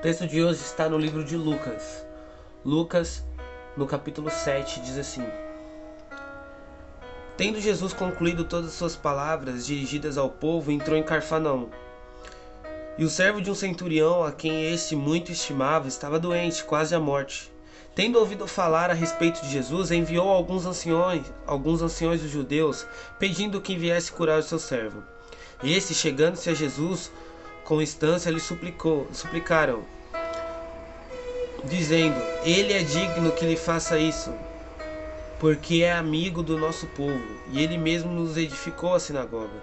texto de hoje está no livro de Lucas. Lucas, no capítulo 7, diz assim: Tendo Jesus concluído todas as suas palavras dirigidas ao povo, entrou em Cafarnaum. E o servo de um centurião, a quem este muito estimava, estava doente, quase à morte. Tendo ouvido falar a respeito de Jesus, enviou alguns anciões dos judeus, pedindo que viesse curar o seu servo. Estes, chegando-se a Jesus, com instância lhe suplicaram, dizendo: Ele é digno que lhe faça isso, porque é amigo do nosso povo, e ele mesmo nos edificou a sinagoga.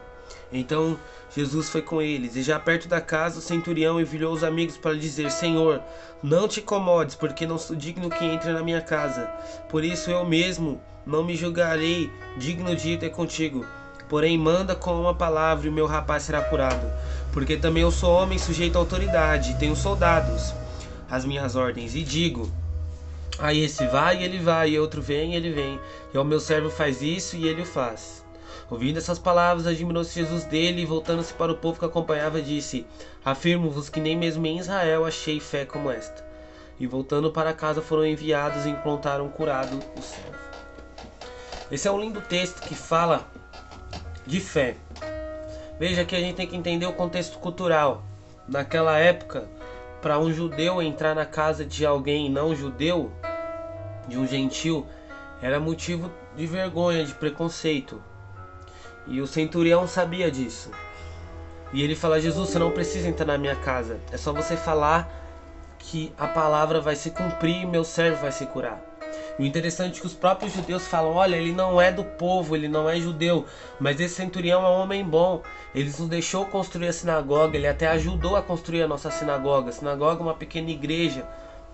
Então Jesus foi com eles, e já perto da casa, o centurião enviou os amigos para lhe dizer: Senhor, não te incomodes, porque não sou digno que entre na minha casa. Por isso eu mesmo não me julgarei digno de ir ter contigo. Porém, manda com uma palavra e o meu rapaz será curado. Porque também eu sou homem sujeito à autoridade, e tenho soldados às minhas ordens, e digo: a esse vai, e ele vai, e outro vem, e ele vem, e ao meu servo faz isso, e ele o faz. Ouvindo essas palavras, admirou-se Jesus dele, e voltando-se para o povo que acompanhava, disse: Afirmo-vos que nem mesmo em Israel achei fé como esta. E voltando para casa foram enviados e encontraram curado o servo. Esse é um lindo texto que fala de fé. Veja que a gente tem que entender o contexto cultural. Naquela época, para um judeu entrar na casa de alguém não judeu, de um gentil, era motivo de vergonha, de preconceito. E o centurião sabia disso. E ele fala: Jesus, você não precisa entrar na minha casa. É só você falar que a palavra vai se cumprir e meu servo vai se curar. E o interessante é que os próprios judeus falam: olha, ele não é do povo, ele não é judeu, mas esse centurião é um homem bom. Ele nos deixou construir a sinagoga, ele até ajudou a construir a nossa sinagoga. A sinagoga é uma pequena igreja,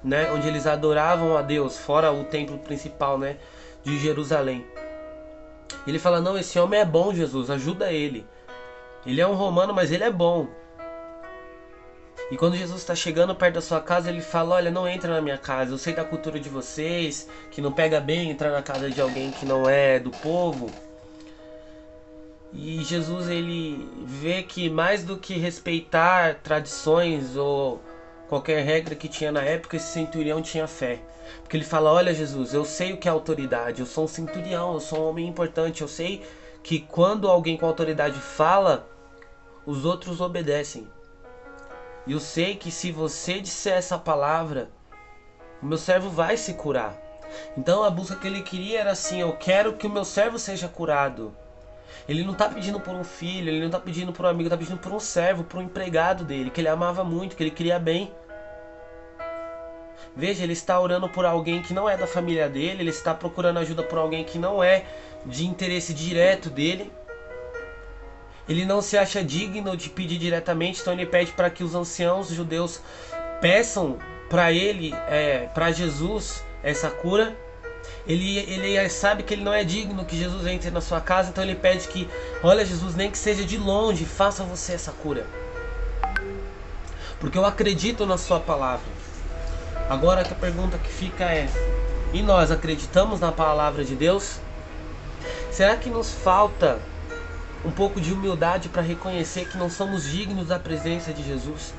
né, onde eles adoravam a Deus, fora o templo principal, né, de Jerusalém. Ele fala: não, esse homem é bom, Jesus, ajuda ele. Ele é um romano, mas ele é bom. E quando Jesus está chegando perto da sua casa, ele fala: olha, não entra na minha casa, eu sei da cultura de vocês, que não pega bem entrar na casa de alguém que não é do povo. E Jesus, ele vê que mais do que respeitar tradições ou qualquer regra que tinha na época, esse centurião tinha fé. Porque ele fala: olha, Jesus, eu sei o que é autoridade, eu sou um centurião, eu sou um homem importante, eu sei que quando alguém com autoridade fala, os outros obedecem. E eu sei que se você disser essa palavra, o meu servo vai se curar. Então a busca que ele queria era assim: eu quero que o meu servo seja curado. Ele não está pedindo por um filho, ele não está pedindo por um amigo, está pedindo por um servo, por um empregado dele, que ele amava muito, que ele queria bem. Veja, ele está orando por alguém que não é da família dele, ele está procurando ajuda por alguém que não é de interesse direto dele. Ele não se acha digno de pedir diretamente, então ele pede para que os anciãos judeus peçam para ele, para Jesus, essa cura. Ele sabe que ele não é digno que Jesus entre na sua casa, então ele pede que: olha, Jesus, nem que seja de longe, faça você essa cura, porque eu acredito na sua palavra. Agora a pergunta que fica é: e nós acreditamos na palavra de Deus? Será que nos falta um pouco de humildade para reconhecer que não somos dignos da presença de Jesus?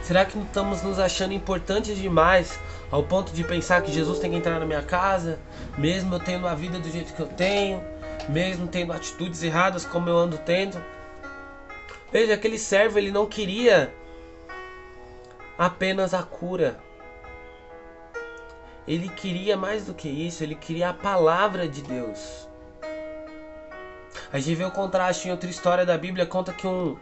Será que não estamos nos achando importantes demais ao ponto de pensar que Jesus tem que entrar na minha casa, mesmo eu tendo a vida do jeito que eu tenho, mesmo tendo atitudes erradas como eu ando tendo? Veja, aquele servo, ele não queria apenas a cura. Ele queria mais do que isso, ele queria a palavra de Deus. A gente vê o contraste em outra história da Bíblia, conta que um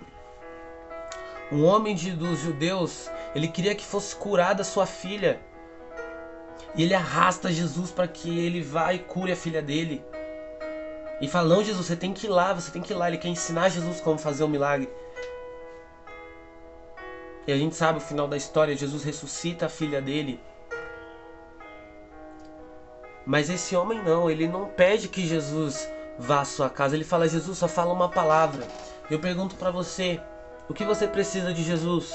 homem dos judeus, ele queria que fosse curada a sua filha. E ele arrasta Jesus para que ele vá e cure a filha dele. E fala: não, Jesus, você tem que ir lá, você tem que ir lá. Ele quer ensinar Jesus como fazer o milagre. E a gente sabe o final da história: Jesus ressuscita a filha dele. Mas esse homem não, ele não pede que Jesus vá à sua casa. Ele fala: Jesus, só fala uma palavra. Eu pergunto para você: o que você precisa de Jesus?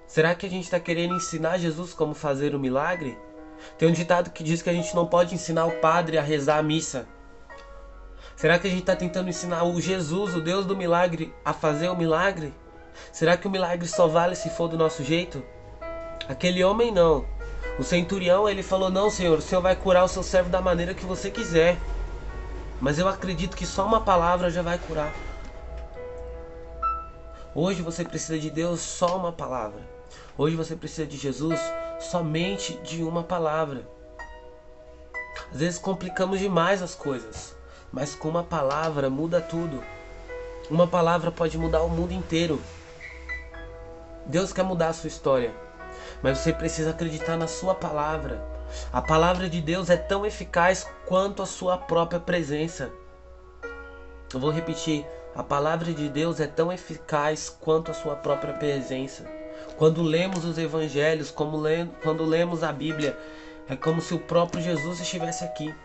Será que a gente está querendo ensinar Jesus como fazer o milagre? Tem um ditado que diz que a gente não pode ensinar o padre a rezar a missa. Será que a gente está tentando ensinar o Jesus, o Deus do milagre, a fazer o milagre? Será que o milagre só vale se for do nosso jeito? Aquele homem não. O centurião, ele falou: não, Senhor, o Senhor vai curar o seu servo da maneira que você quiser. Mas eu acredito que só uma palavra já vai curar. Hoje você precisa de Deus, só uma palavra. Hoje você precisa de Jesus, somente de uma palavra. Às vezes complicamos demais as coisas, mas com uma palavra muda tudo. Uma palavra pode mudar o mundo inteiro. Deus quer mudar a sua história, mas você precisa acreditar na sua palavra. A palavra de Deus é tão eficaz quanto a sua própria presença. Eu vou repetir. A palavra de Deus é tão eficaz quanto a sua própria presença. Quando lemos os evangelhos, quando lemos a Bíblia, é como se o próprio Jesus estivesse aqui.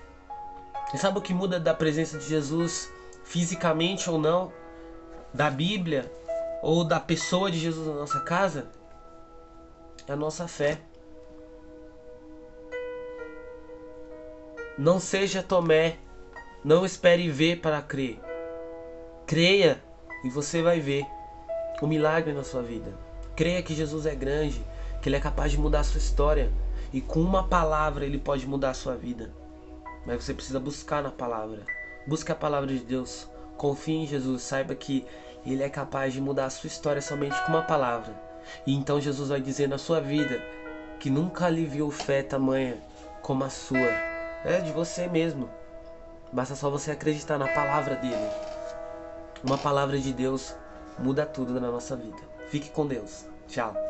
E sabe o que muda da presença de Jesus, fisicamente ou não, da Bíblia ou da pessoa de Jesus na nossa casa? É a nossa fé. Não seja Tomé, não espere ver para crer. Creia e você vai ver o milagre na sua vida. Creia que Jesus é grande, que Ele é capaz de mudar a sua história. E com uma palavra Ele pode mudar a sua vida. Mas você precisa buscar na palavra. Busque a palavra de Deus. Confie em Jesus. Saiba que Ele é capaz de mudar a sua história somente com uma palavra. E então Jesus vai dizer na sua vida que nunca lhe viu fé tamanha como a sua. É de você mesmo. Basta só você acreditar na palavra dele. Uma palavra de Deus muda tudo na nossa vida. Fique com Deus. Tchau.